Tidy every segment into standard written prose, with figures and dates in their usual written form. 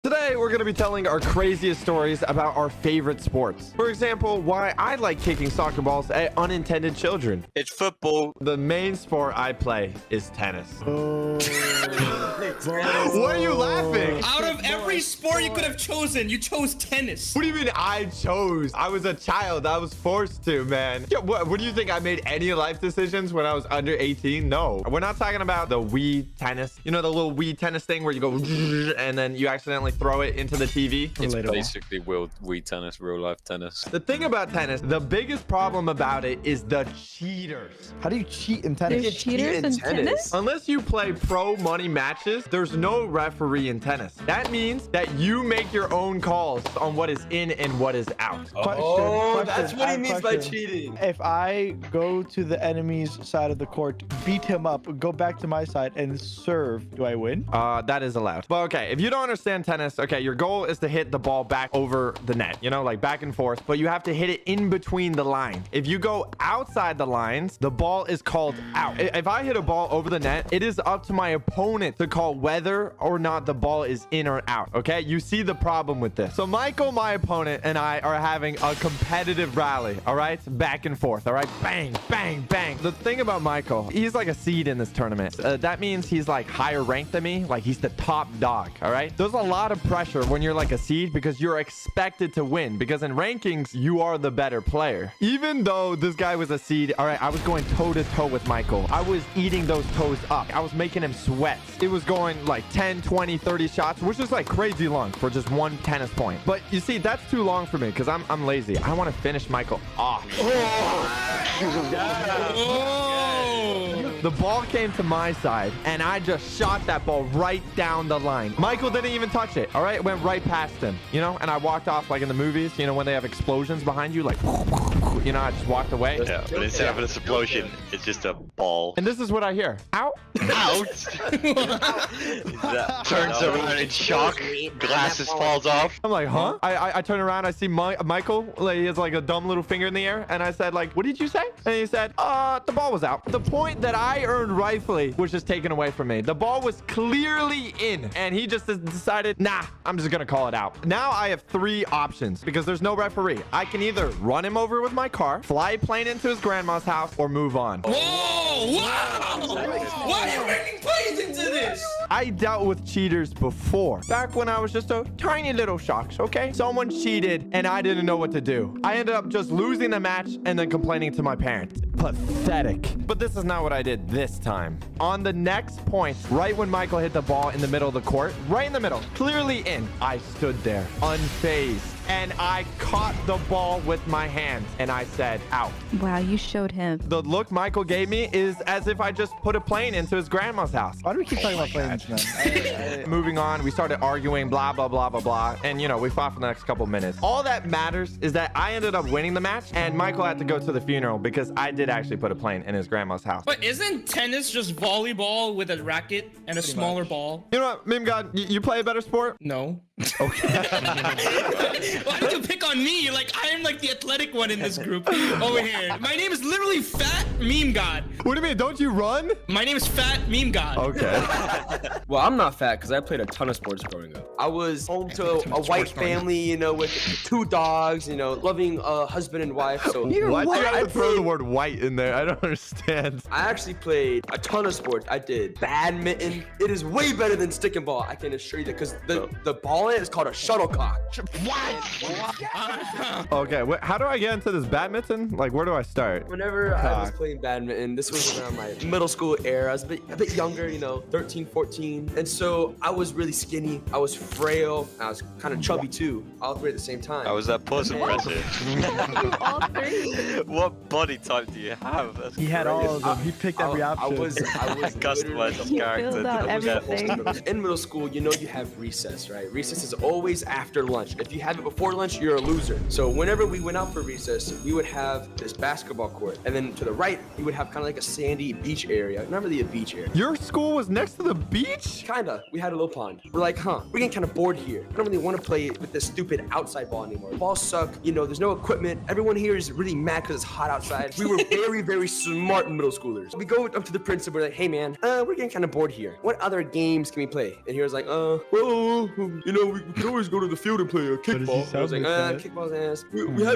Today, we're going to be telling our craziest stories about our favorite sports. For example, why I like kicking soccer balls at unintended children. It's football. The main sport I play is tennis. What are you laughing? Out of every sport you could have chosen, you chose tennis. What do you mean I chose? I was a child. I was forced to, man. Yo, what do you think? I made any life decisions when I was under 18? No. We're not talking about the Wii tennis. You know, the little Wii tennis thing where you go and then you accidentally throw it into the TV? It's basically Wii tennis, real life tennis. The thing about tennis, the biggest problem about it is the cheaters. How do you cheat in tennis? There's cheaters in tennis? Unless you play pro money matches, there's no referee in tennis. That means that you make your own calls on what is in and what is out. Question. That's what he means by cheating. If I go to the enemy's side of the court, beat him up, go back to my side, and serve, do I win? That is allowed. But okay, if you don't understand tennis, okay, your goal is to hit the ball back over the net, you know, like back and forth, but you have to hit it in between the line. If you go outside the lines, the ball is called out. If I hit a ball over the net, it is up to my opponent to call whether or not the ball is in or out, okay? You see the problem with this. So Michael, my opponent, and I are having a competitive rally, all right? Back and forth, all right? Bang, bang, bang. The thing about Michael, he's like a seed in this tournament. That means he's like higher ranked than me. Like he's the top dog, all right? There's a lot of pressure when you're like a seed because you're expected to win, because in rankings, you are the better player. Even though this guy was a seed, all right, I was going toe to toe with Michael. I was eating those toes up. I was making him sweat. It was going like 10, 20, 30 shots, which is like crazy long for just one tennis point. But you see, that's too long for me because I'm lazy. I want to finish Michael off. The ball came to my side, and I just shot that ball right down the line. Michael didn't even touch it, all right? It went right past him, you know? And I walked off like in the movies, you know, when they have explosions behind you, like, you know, I just walked away. Yeah, but instead of an explosion, it's just a ball. And this is what I hear. Ow. Out! That turns around in shock. Glasses falls off. I'm like, huh? I turn around, I see Michael, like, he has like a dumb little finger in the air, and I said, like, what did you say? And he said, the ball was out. The point that I earned rightfully was just taken away from me. The ball was clearly in, and he just decided, nah, I'm just gonna call it out. Now I have three options because there's no referee. I can either run him over with my car, fly a plane into his grandma's house, or move on. Whoa! Why are you bringing planes into this? I dealt with cheaters before, back when I was just a tiny little shocks, okay? Someone cheated, and I didn't know what to do. I ended up just losing the match and then complaining to my parents. Pathetic. But this is not what I did this time. On the next point, right when Michael hit the ball in the middle of the court, right in the middle, clearly in, I stood there, unfazed. And I caught the ball with my hands, and I said, out. Wow, you showed him. The look Michael gave me is as if I just put a plane into his grandma's house. Why do we keep talking about planes, man? Moving on, we started arguing, blah, blah, blah, blah, blah. And, you know, we fought for the next couple of minutes. All that matters is that I ended up winning the match, and Michael had to go to the funeral because I did actually put a plane in his grandma's house. But isn't tennis just volleyball with a racket and a smaller ball? You know what, Meme God, you play a better sport? No. Okay. Why did you pick on me? Like, I am like the athletic one in this group over here. My name is literally Fat Meme God. What do you mean? Don't you run? My name is Fat Meme God. Okay. Well, I'm not fat because I played a ton of sports growing up. I was home to a white family, you know, with 2 dogs, you know, loving husband and wife. So Why do you have to throw the word white in there? I don't understand. I actually played a ton of sports. I did badminton. It is way better than stick and ball. I can assure you that because the ball in it is called a shuttlecock. Okay, how do I get into this badminton? Like, where do I start? Whenever I was playing badminton, this was around my middle school era. I was a bit younger, you know, 13, 14. And so I was really skinny. I was frail. I was kind of chubby too. All three at the same time. How was that pause impressive? All three. What body type do you have? That's He had all of them. He picked every option. I was customized his You character. filled out everything. in middle school, you know you have recess, right? Recess is always after lunch. If you have it before lunch, you're a loser. So whenever we went out for recess, we would have this basketball court. And then to the right, you would have kind of like a sandy beach area. Not really a beach area. Your school was next to the beach? Kinda. We had a little pond. We're like, we're getting kind of bored here. I don't really want to play with this stupid outside ball anymore. Balls suck. You know, there's no equipment. Everyone here is really mad because it's hot outside. We were very, very smart middle schoolers. We go up to the principal. We're like, hey man, we're getting kind of bored here. What other games can we play? And he was like, well, you know, we can always go to the field and play a does he kickball. I was sound like, like that? kickball's ass.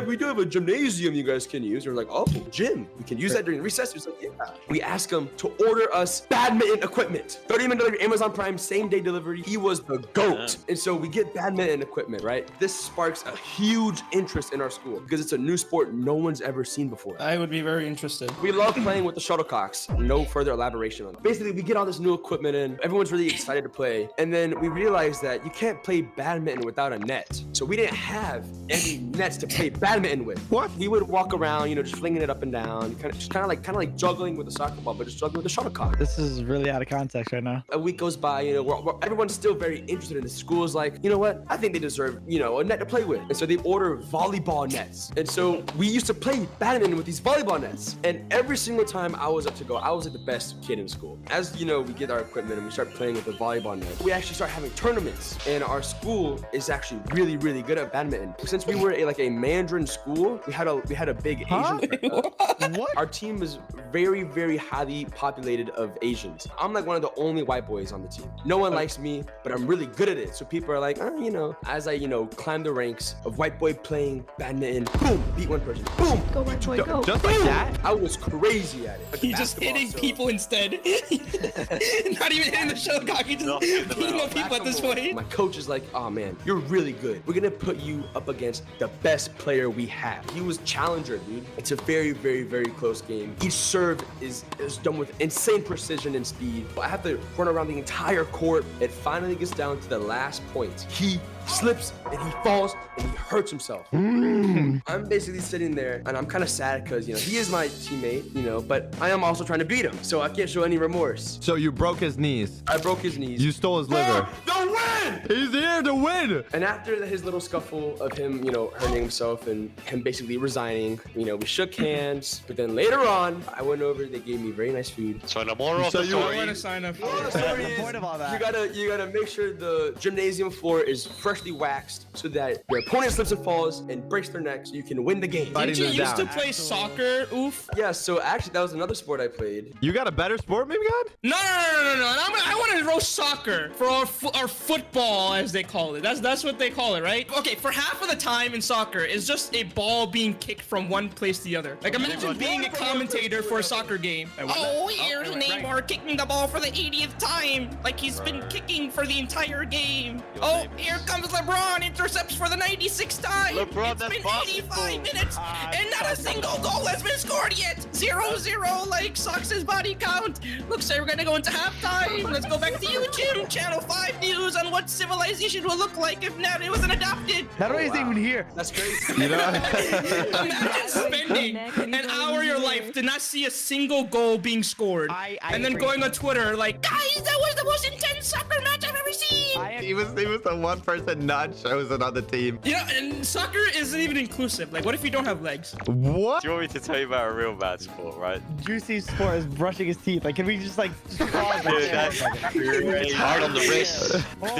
We do have a gymnasium you guys can use. They're like, oh, gym. We can use that during recess. It's like, yeah. We asked him to order us badminton equipment. 30-minute delivery, Amazon Prime, same day delivery. He was the GOAT. And so we get badminton equipment, right? This sparks a huge interest in our school because it's a new sport no one's ever seen before. I would be very interested. We love playing with the shuttlecocks. No further elaboration on it. Basically, we get all this new equipment in. Everyone's really excited to play. And then we realize that you can't play badminton without a net. So we didn't have any nets to play badminton with. What? We would walk around, you know, just flinging it up and down, kind of like juggling with a soccer ball, but just juggling with a shuttlecock. This is really out of context right now. A week goes by, you know, everyone's still very interested in the school's like, you know what? I think they deserve, you know, a net to play with. And so they order volleyball nets. And so we used to play badminton with these volleyball nets. And every single time I was up to go, I was like the best kid in school. As you know, we get our equipment and we start playing with the volleyball net. We actually start having tournaments, and our school is actually really, really good at badminton. Since we were a Mandarin school, we had a big Asian. What? Our team is very, very highly populated of Asians. I'm like one of the only white boys on the team. No one likes me, but I'm really good at it. So people are like, you know, as I, you know, climb the ranks of white boy playing badminton, boom, beat one person, boom. Go, white boy, go. Just like that? I was crazy at it. Like He's just basketball, hitting so- people instead. Not even hitting the shuttlecock. He's just beating up people at this point. My coach is like, oh man, you're really good. We're gonna put you up against the best player we have. He was challenger, dude. It's a very, very, very close game. Each serve is done with insane precision and speed. I have to run around the entire court. It finally gets down to the last point. He slips and he falls and he hurts himself. I'm basically sitting there and I'm kind of sad because, you know, he is my teammate, you know, but I am also trying to beat him. So I can't show any remorse. So you broke his knees. I broke his knees. You stole his liver. The win! He's here to win. And after his little scuffle of him, you know, hurting himself and him basically resigning, you know, we shook hands. But then later on, I went over, they gave me very nice food. So the moral of So the you- I story. want to sign up. The story is, point of all that? you gotta make sure the gymnasium floor is freshly waxed so that your opponent slips and falls and breaks their neck so you can win the game. Fighting Didn't you them used to down. play soccer? Oof. Yeah, so actually that was another sport I played. You got a better sport, maybe God? No. I want to roast soccer for our football, as they call it. That's what they call it, right? Okay, for half of the time in soccer, it's just a ball being kicked from one place to the other. Like imagine being a commentator for a soccer game. Oh, here's Neymar kicking the ball for the 80th time, like he's been kicking for the entire game. Oh, here comes LeBron, intercepts for the 96th time. LeBron, It's that's been basketball. 85 minutes, and not a single goal has been scored yet. 0-0, like Sox's body count. Looks like we're gonna go into halftime. Let's go back to you, Jim. Channel 5 news on what civilization will look like if it wasn't adopted. That isn't even here. That's crazy. You know? Imagine spending an hour of your life to not see a single goal being scored, I and then agree. going on Twitter like, guys, that was the most intense soccer match I've ever seen. He was the one person not chosen on the team. You know, and soccer isn't even inclusive. Like, what if you don't have legs? What? Do you want me to tell you about a real bad sport, right? Juicy's sport is brushing his teeth. Like, can we just pause? Dude, that's hard on the wrist. Dude, When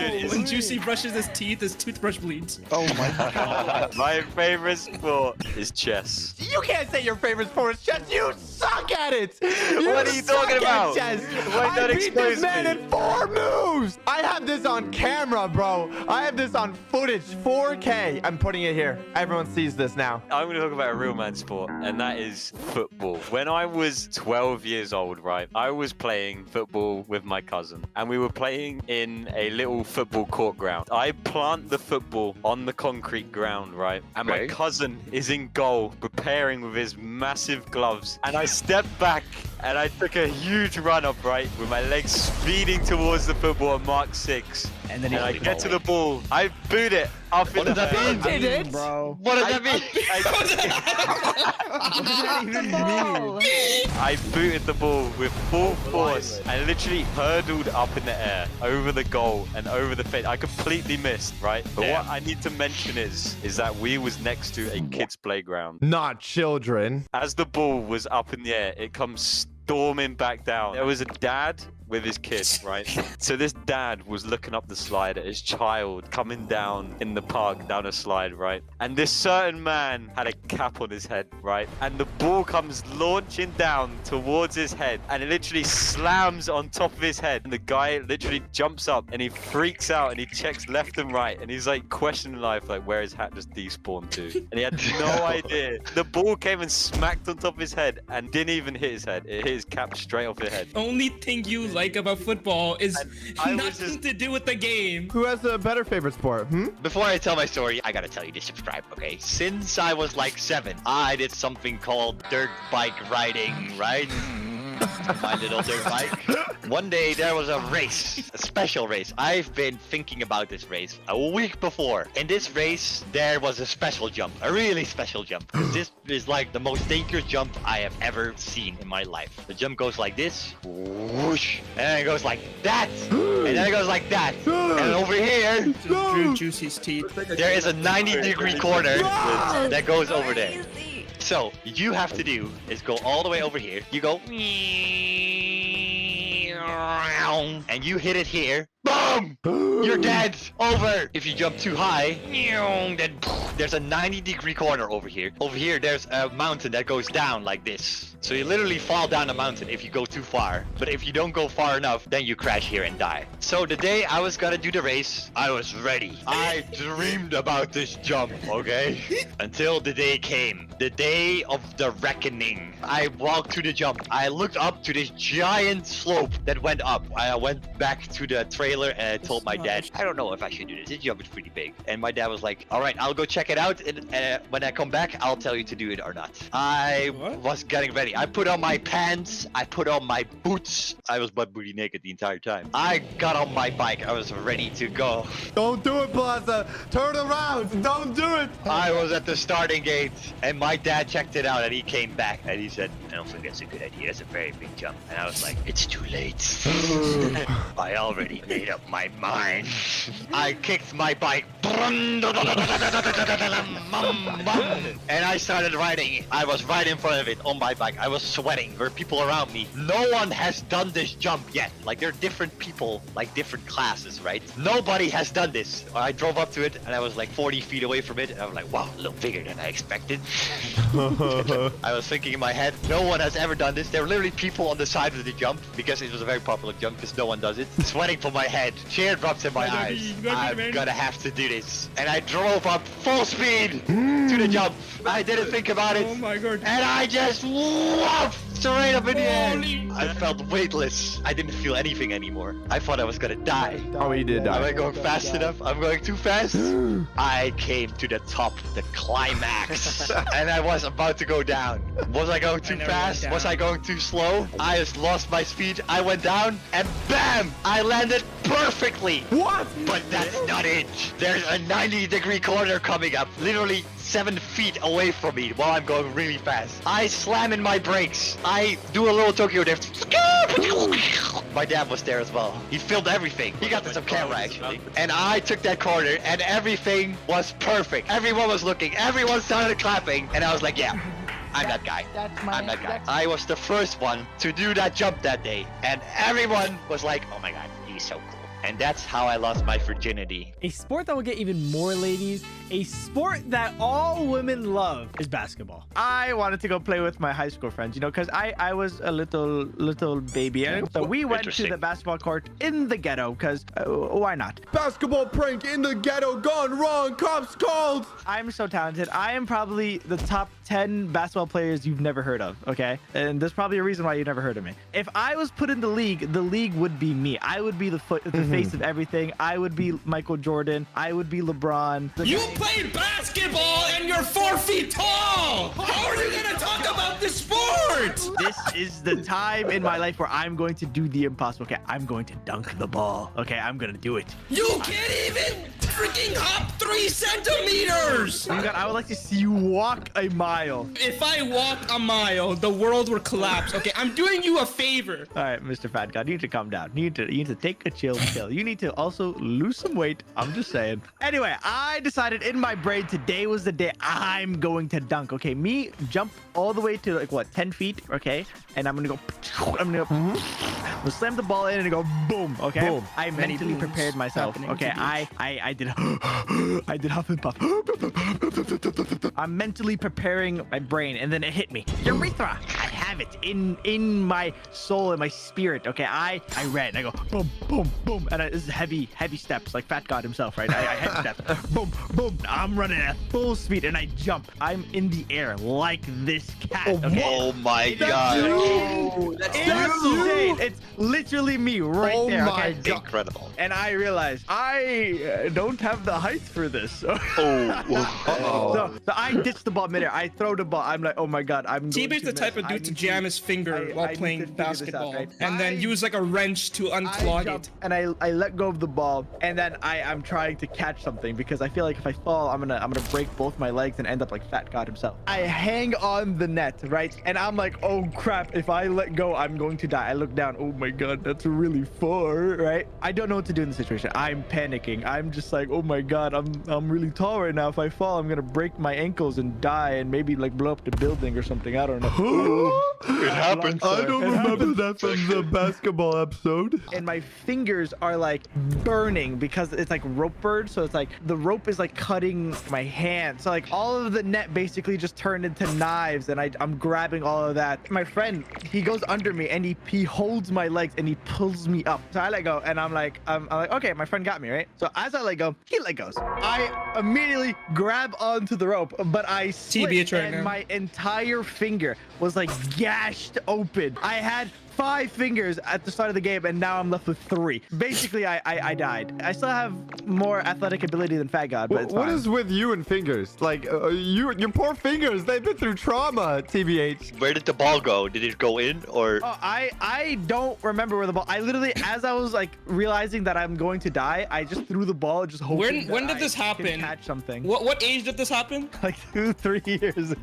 it's Juicy brushes his teeth, his toothbrush bleeds. Oh my god. my favorite sport is chess. You can't say your favorite sport is chess. You suck at it. What are you suck talking at about? Chess. Why I not beat this expose man me? in 4 moves. I have this on camera, bro. I have this on footage, 4K. I'm putting it here. Everyone sees this now. I'm going to talk about a real man sport, and that is football. When I was 12 years old, right, I was playing football with my cousin, and we were playing in a little football court ground. I plant the football on the concrete ground, right, and my cousin is in goal, preparing with his massive gloves, and I stepped back, and I took a huge run up, right, with my legs speeding towards the football at Mark 6. And then And I get to the ball, I boot it up in the You did it. bro. What does that mean? What does that even mean? I booted the ball with full force and literally hurdled up in the air over the goal and over the fence. I completely missed, right? But what I need to mention is that we was next to a kids' playground. Not children. As the ball was up in the air, it comes storming back down. There was a dad with his kid, right? So this dad was looking up the slide at his child coming down in the park down a slide, right? And this certain man had a cap on his head, right? And the ball comes launching down towards his head and it literally slams on top of his head. And the guy literally jumps up and he freaks out and he checks left and right and he's like questioning life, like where his hat just despawned to. And he had no idea. The ball came and smacked on top of his head and didn't even hit his head. It hit his cap straight off his head. Only thing you like about football is I was nothing just- to do with the game. Who has a better favorite sport? Before I tell my story, I gotta tell you to subscribe, okay? Since I was like 7, I did something called dirt bike riding, right? My little dirt bike. One day there was a race, a special race. I've been thinking about this race a week before. In this race, there was a special jump, a really special jump. 'Cause this is like the most dangerous jump I have ever seen in my life. The jump goes like this, whoosh, and then it goes like that, and then it goes like that. And over here, Drew Juicy's teeth. there is a 90-degree corner that goes over there. So, you have to do is go all the way over here. You go, and you hit it here. Boom! You're dead. Over. If you jump too high, then there's a 90-degree corner over here. Over here, there's a mountain that goes down like this. So you literally fall down a mountain if you go too far. But if you don't go far enough, then you crash here and die. So the day I was gonna do the race, I was ready. I dreamed about this jump, okay? Until the day came. The day of the reckoning. I walked to the jump. I looked up to this giant slope that went up. I went back to the trailer and I told my dad, I don't know if I should do this. This jump is pretty big. And my dad was like, all right, I'll go check it out. And when I come back, I'll tell you to do it or not. I was getting ready. I put on my pants. I put on my boots. I was butt booty naked the entire time. I got on my bike. I was ready to go. Don't do it, Plaza. Turn around. Don't do it. I was at the starting gate and my dad checked it out and he came back and he said, I don't think that's a good idea. That's a very big jump. And I was like, it's too late. I already made up my mind. I kicked my bike. And I started riding. I was right in front of it on my bike. I was sweating. There were people around me. No one has done this jump yet. Like, there are different people, like different classes, right? Nobody has done this. I drove up to it and I was like 40 feet away from it. And I was like, wow, a little bigger than I expected. I was thinking in my head, no one has ever done this. There were literally people on the side of the jump because it was a very popular jump because no one does it. Sweating from my head, tear drops in my eyes. I'm gonna have to do this. And I drove up full speed to the jump. I didn't think about it. Oh my god. And I just whooped straight up in the air. Holy- I felt weightless. I didn't feel anything anymore. I thought I was gonna die. Oh, he did Am die. I going fast enough? I'm going too fast. I came to the top, the climax, and I was about to go down. Was I going too never fast? went Was down. I going too slow? I just lost my speed. I went down, and bam! I landed perfectly. What? But that's not it. There's a 90-degree corner coming up, literally 7 feet away from me while I'm going really fast. I slam in my brakes. I do a little Tokyo drift. My dad was there as well. He filmed everything. He got this on camera actually. And I took that corner and everything was perfect. Everyone was looking. Everyone started clapping. And I was like, yeah. I'm that guy. I'm that guy. I was the first one to do that jump that day. And everyone was like, oh my god, he's so cool. And that's how I lost my virginity. A sport that will get even more ladies, a sport that all women love is basketball. I wanted to go play with my high school friends, you know, because I was a little baby. And so we went to Interesting. the basketball court in the ghetto because why not? Basketball prank in the ghetto gone wrong. Cops called. I'm so talented. I am probably the top 10 basketball players you've never heard of, okay? And there's probably a reason why you never heard of me. If I was put in the league would be me. I would be the face of everything. I would be Michael Jordan. I would be LeBron. You played basketball and you're 4 feet tall! How are you gonna talk about this sport? This is the time in my life where I'm going to do the impossible. Okay, I'm going to dunk the ball. Okay, I'm gonna do it. You can't even freaking hop 3 20 centimeters! Oh my God, I would like to see you walk a mile. If I walk a mile, the world will collapse. Okay, I'm doing you a favor. All right, Mr. Fat God, you need to calm down. You need to take a chill pill. You need to also lose some weight. I'm just saying. Anyway, I decided in my brain today was the day I'm going to dunk. Okay, me jump all the way to like what 10 feet. Okay, and I'm gonna go. I'm gonna slam the ball in and go boom. Okay, Boom. I Many mentally booms prepared myself. happening Okay, to I did I did huff and puff. I'm mentally preparing my brain, and then it hit me. Urethra. I have it in my soul and my spirit. Okay, I read. And I go boom, boom, boom, and this is heavy steps, like Fat God himself, right? I head steps. Boom, boom. I'm running at full speed, and I jump. I'm in the air like this cat. Okay. Oh my god. Oh, that's It's insane. It's literally me right Oh there. my Okay. God. Incredible. And I realized I don't have the height for this. Oh. So I ditch the ball midair. I throw the ball. I'm like, oh my god, I'm. T-Bait's the going type miss. of I dude to need jam his finger I while need to playing figure this out, basketball right? and then use like a wrench to unclog jump it. and I let go of the ball, and then I'm trying to catch something because I feel like if I fall, I'm gonna break both my legs and end up like Fat God himself. I hang on the net, right? And I'm like, oh crap, if I let go, I'm going to die. I look down, oh my god, that's really far, right? I don't know what to do in the situation. I'm panicking. I'm just like, oh my god, I'm really tall right now. If I fall, I'm gonna break my ankles and die and maybe like blow up the building or something. I don't know. It happened. I don't remember that from the basketball episode. And my fingers are like burning because it's like rope burn, so it's like the rope is like cutting my hand, so like all of the net basically just turned into knives, and I'm grabbing all of that. My friend, he goes under me and he holds my legs and he pulls me up, so I let go, and I'm like okay, my friend got me, right? So as I let go, he let goes. I immediately grab onto the rope, but I slipped, TBH right and now. my entire finger was like gashed open. I had 5 fingers at the start of the game, and now I'm left with 3. Basically, I died. I still have more athletic ability than Fat God, but it's What fine. is with you and fingers? Like, your poor fingers, they've been through trauma, TBH. Where did the ball go? Did it go in or? Oh, I don't remember where the ball. I literally, as I was like realizing that I'm going to die, I just threw the ball, just hoping. When that did this I can happen? Catch something. What age did this happen? Like 2-3 years.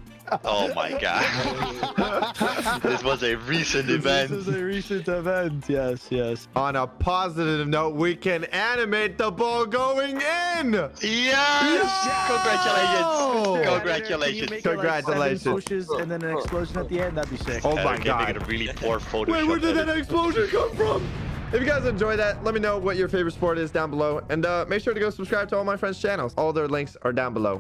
Oh my god. This was a recent event. This is a recent event. Yes. On a positive note, we can animate the ball going in. Yes! Congratulations! Oh! Congratulations! Can you make it, like, Congratulations. 7 pushes and then an explosion at the end? That'd be sick. Oh my Okay, god. Make it a really poor Photoshop. Wait, where did that edit. explosion come from? If you guys enjoy that, let me know what your favorite sport is down below. And make sure to go subscribe to all my friends' channels. All their links are down below.